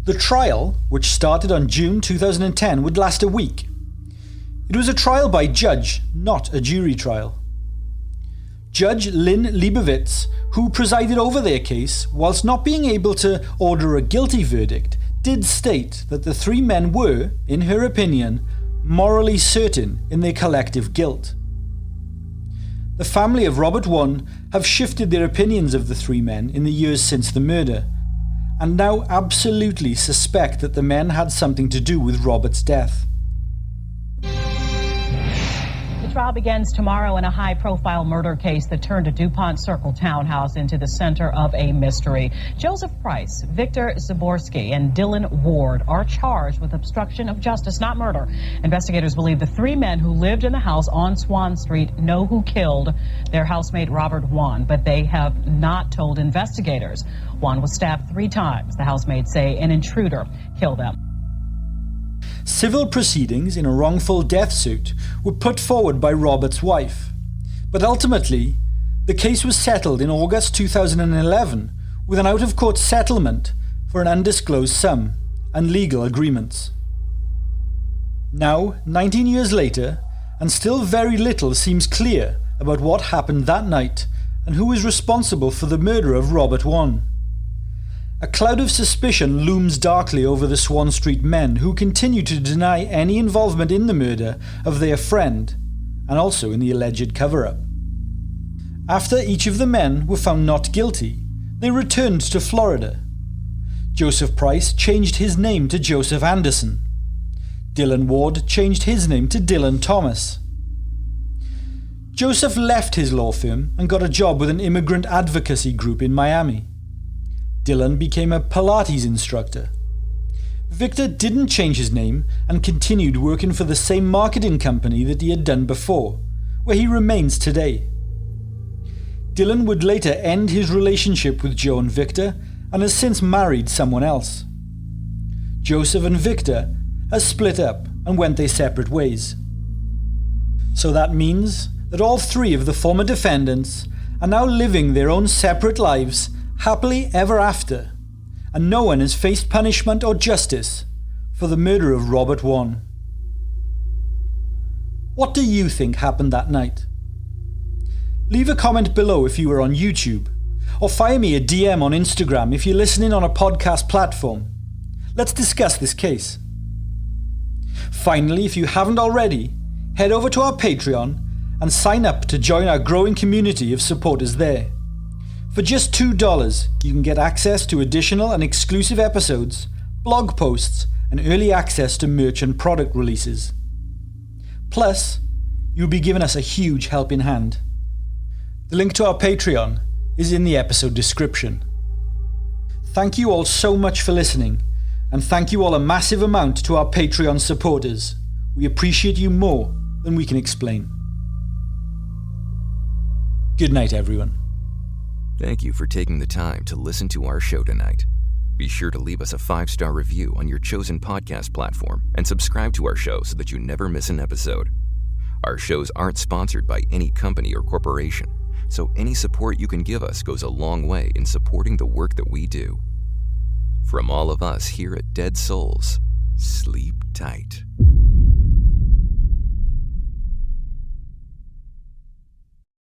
The trial, which started on June 2010, would last a week. It was a trial by judge, not a jury trial. Judge Lynn Leibovitz, who presided over their case, whilst not being able to order a guilty verdict, did state that the 3 men were, in her opinion, morally certain in their collective guilt. The family of Robert Wone have shifted their opinions of the 3 men in the years since the murder, and now absolutely suspect that the men had something to do with Robert's death. The Trial begins tomorrow in a high-profile murder case that turned a DuPont Circle townhouse into the center of a mystery. Joseph Price, Victor Zaborski, and Dylan Ward are charged with obstruction of justice, not murder. Investigators believe the three men who lived in the house on Swan Street know who killed their housemate Robert Wone, but they have not told investigators. Wone was stabbed 3 times. The housemates say an intruder killed them. Civil proceedings in a wrongful death suit were put forward by Robert's wife, but ultimately the case was settled in August 2011 with an out-of-court settlement for an undisclosed sum and legal agreements. Now, 19 years later, and still very little seems clear about what happened that night and who is responsible for the murder of Robert Wone. A cloud of suspicion looms darkly over the Swan Street men, who continue to deny any involvement in the murder of their friend, and also in the alleged cover-up. After each of the men were found not guilty, they returned to Florida. Joseph Price changed his name to Joseph Anderson. Dylan Ward changed his name to Dylan Thomas. Joseph left his law firm and got a job with an immigrant advocacy group in Miami. Dylan became a Pilates instructor. Victor didn't change his name and continued working for the same marketing company that he had done before, where he remains today. Dylan would later end his relationship with Joe and Victor and has since married someone else. Joseph and Victor have split up and went their separate ways. So that means that all 3 of the former defendants are now living their own separate lives happily ever after, and no one has faced punishment or justice for the murder of Robert Wone. What do you think happened that night? Leave a comment below if you were on YouTube, or fire me a DM on Instagram if you're listening on a podcast platform. Let's discuss this case. Finally, if you haven't already, head over to our Patreon and sign up to join our growing community of supporters there. For just $2, you can get access to additional and exclusive episodes, blog posts, and early access to merch and product releases. Plus, you'll be giving us a huge helping hand. The link to our Patreon is in the episode description. Thank you all so much for listening, and thank you all a massive amount to our Patreon supporters. We appreciate you more than we can explain. Good night, everyone. Thank you for taking the time to listen to our show tonight. Be sure to leave us a 5-star review on your chosen podcast platform and subscribe to our show so that you never miss an episode. Our shows aren't sponsored by any company or corporation, so any support you can give us goes a long way in supporting the work that we do. From all of us here at Dead Souls, sleep tight.